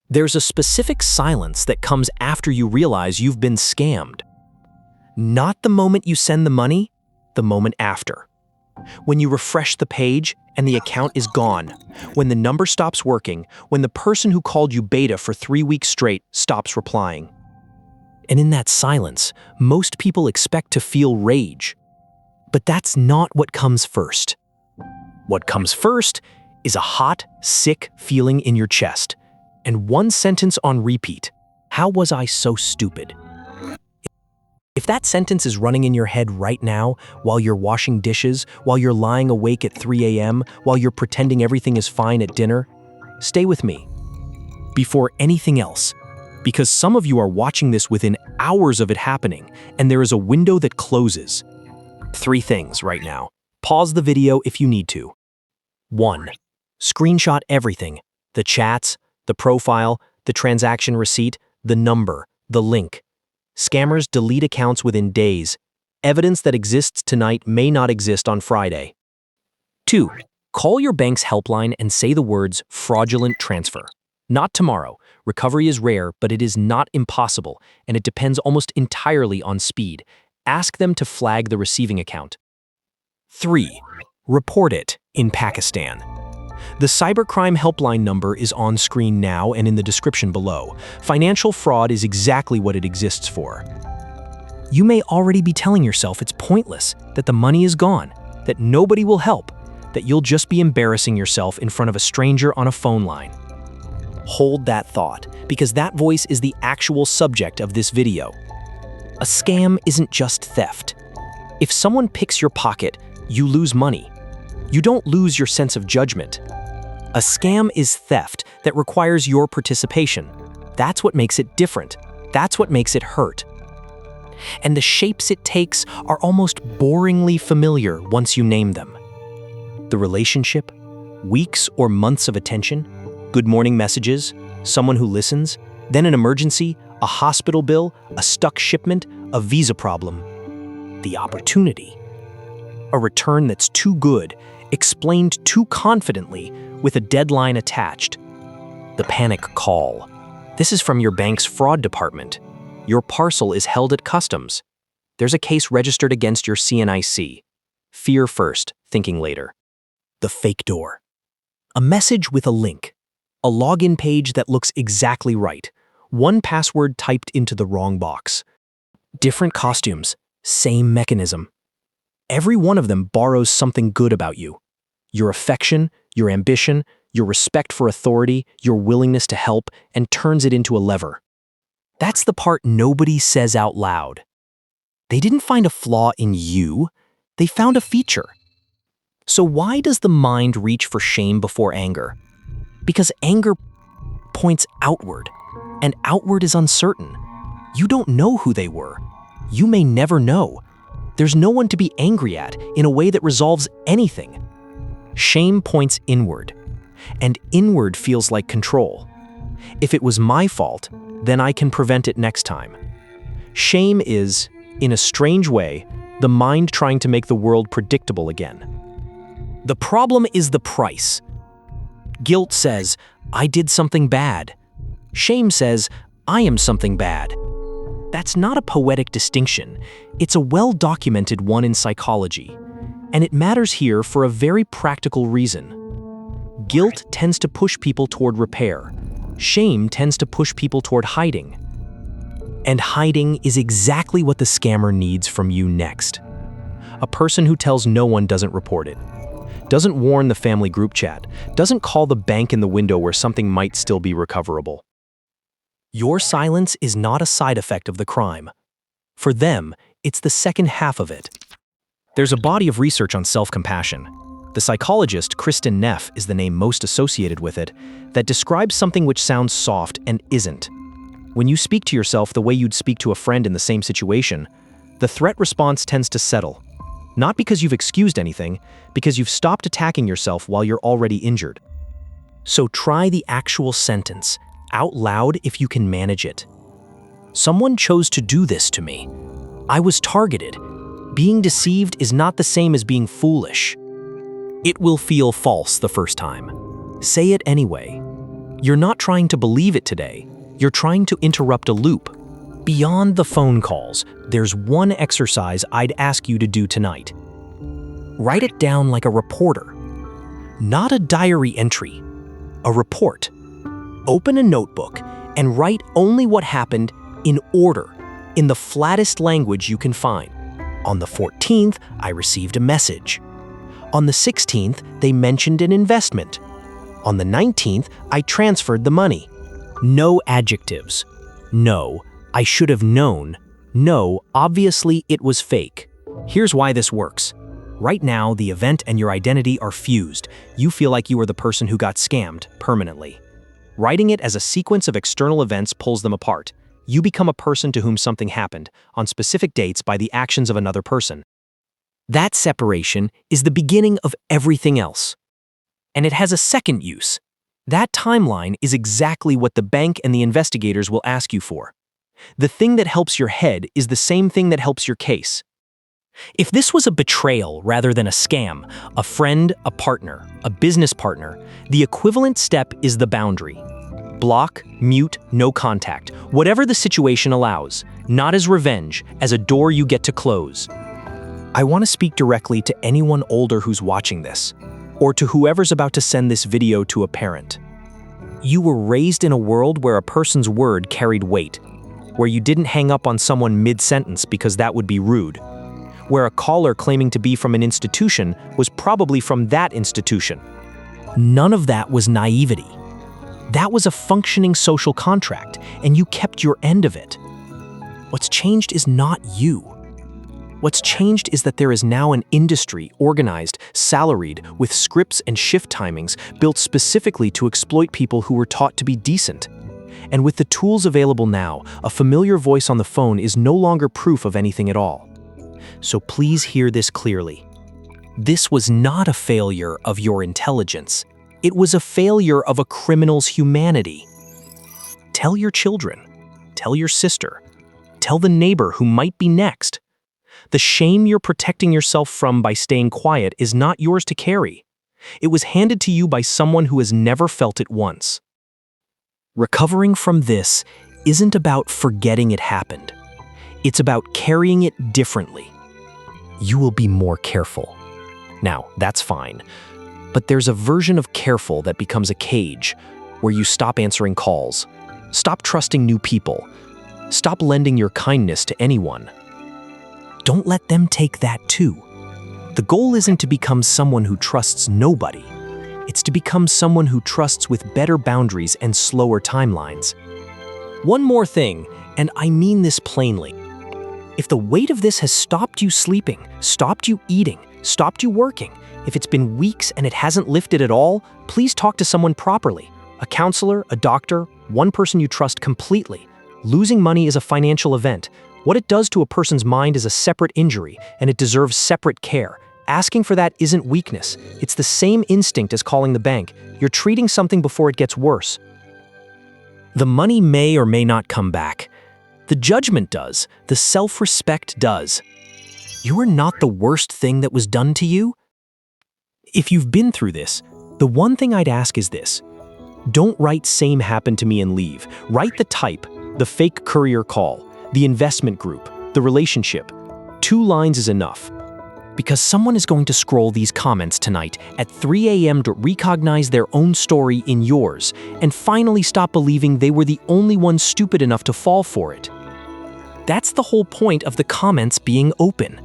There's a specific silence that comes after you realize you've been scammed. Not the moment you send the money, the moment after. When you refresh the page and the account is gone, when the number stops working, when the person who called you beta for 3 weeks straight stops replying. And in that silence, most people expect to feel rage. But that's not what comes first. What comes first is a hot, sick feeling in your chest, and one sentence on repeat: how was I so stupid? If that sentence is running in your head right now, while you're washing dishes, while you're lying awake at 3 a.m., while you're pretending everything is fine at dinner, stay with me. Before anything else, because some of you are watching this within hours of it happening, and there is a window that closes. 3 things right now. Pause the video if you need to. 1. Screenshot everything: the chats, the profile, the transaction receipt, the number, the link. Scammers delete accounts within days. Evidence that exists tonight may not exist on Friday. 2. Call your bank's helpline and say the words fraudulent transfer. Not tomorrow. Recovery is rare, but it is not impossible, and it depends almost entirely on speed. Ask them to flag the receiving account. 3. Report it in Pakistan. The cybercrime helpline number is on screen now and in the description below. Financial fraud is exactly what it exists for. You may already be telling yourself it's pointless, that the money is gone, that nobody will help, that you'll just be embarrassing yourself in front of a stranger on a phone line. Hold that thought, because that voice is the actual subject of this video. A scam isn't just theft. If someone picks your pocket, you lose money. You don't lose your sense of judgment. A scam is theft that requires your participation. That's what makes it different. That's what makes it hurt. And the shapes it takes are almost boringly familiar once you name them. The relationship, weeks or months of attention, good morning messages, someone who listens, then an emergency, a hospital bill, a stuck shipment, a visa problem. The opportunity. A return that's too good, explained too confidently, with a deadline attached. The panic call. This is from your bank's fraud department. Your parcel is held at customs. There's a case registered against your CNIC. Fear first, thinking later. The fake door. A message with a link. A login page that looks exactly right. One password typed into the wrong box. Different costumes, same mechanism. Every one of them borrows something good about you. Your affection, your ambition, your respect for authority, your willingness to help, and turns it into a lever. That's the part nobody says out loud. They didn't find a flaw in you, they found a feature. So why does the mind reach for shame before anger? Because anger points outward, and outward is uncertain. You don't know who they were. You may never know. There's no one to be angry at in a way that resolves anything. Shame points inward, and inward feels like control. If it was my fault, then I can prevent it next time. Shame is, in a strange way, the mind trying to make the world predictable again. The problem is the price. Guilt says, I did something bad. Shame says, I am something bad. That's not a poetic distinction. It's a well-documented one in psychology. And it matters here for a very practical reason. Guilt tends to push people toward repair. Shame tends to push people toward hiding. And hiding is exactly what the scammer needs from you next. A person who tells no one doesn't report it, doesn't warn the family group chat, doesn't call the bank in the window where something might still be recoverable. Your silence is not a side effect of the crime. For them, it's the second half of it. There's a body of research on self-compassion. The psychologist Kristin Neff is the name most associated with it, that describes something which sounds soft and isn't. When you speak to yourself the way you'd speak to a friend in the same situation, the threat response tends to settle. Not because you've excused anything, because you've stopped attacking yourself while you're already injured. So try the actual sentence, out loud if you can manage it. Someone chose to do this to me. I was targeted. Being deceived is not the same as being foolish. It will feel false the first time. Say it anyway. You're not trying to believe it today. You're trying to interrupt a loop. Beyond the phone calls, there's one exercise I'd ask you to do tonight. Write it down like a reporter. Not a diary entry, a report. Open a notebook and write only what happened in order, in the flattest language you can find. On the 14th, I received a message. On the 16th, they mentioned an investment. On the 19th, I transferred the money. No adjectives. No, I should have known. No, obviously it was fake. Here's why this works. Right now, the event and your identity are fused. You feel like you are the person who got scammed permanently. Writing it as a sequence of external events pulls them apart. You become a person to whom something happened, on specific dates by the actions of another person. That separation is the beginning of everything else. And it has a second use. That timeline is exactly what the bank and the investigators will ask you for. The thing that helps your head is the same thing that helps your case. If this was a betrayal rather than a scam, a friend, a partner, a business partner, the equivalent step is the boundary. Block, mute, no contact, whatever the situation allows, not as revenge, as a door you get to close. I want to speak directly to anyone older who's watching this, or to whoever's about to send this video to a parent. You were raised in a world where a person's word carried weight, where you didn't hang up on someone mid-sentence because that would be rude, where a caller claiming to be from an institution was probably from that institution. None of that was naivety. That was a functioning social contract, and you kept your end of it. What's changed is not you. What's changed is that there is now an industry organized, salaried, with scripts and shift timings built specifically to exploit people who were taught to be decent. And with the tools available now, a familiar voice on the phone is no longer proof of anything at all. So please hear this clearly. This was not a failure of your intelligence. It was a failure of a criminal's humanity. Tell your children. Tell your sister. Tell the neighbor who might be next. The shame you're protecting yourself from by staying quiet is not yours to carry. It was handed to you by someone who has never felt it once. Recovering from this isn't about forgetting it happened. It's about carrying it differently. You will be more careful. Now, that's fine. But there's a version of careful that becomes a cage, where you stop answering calls, stop trusting new people, stop lending your kindness to anyone. Don't let them take that too. The goal isn't to become someone who trusts nobody. It's to become someone who trusts with better boundaries and slower timelines. One more thing, and I mean this plainly. If the weight of this has stopped you sleeping, stopped you eating, stopped you working, if it's been weeks and it hasn't lifted at all, please talk to someone properly. A counselor, a doctor, one person you trust completely. Losing money is a financial event. What it does to a person's mind is a separate injury, and it deserves separate care. Asking for that isn't weakness. It's the same instinct as calling the bank. You're treating something before it gets worse. The money may or may not come back. The judgment does. The self-respect does. You are not the worst thing that was done to you. If you've been through this, the one thing I'd ask is this. Don't write "same happened to me" and leave. Write the type, the fake courier call, the investment group, the relationship. 2 lines is enough. Because someone is going to scroll these comments tonight at 3 a.m. to recognize their own story in yours and finally stop believing they were the only one stupid enough to fall for it. That's the whole point of the comments being open.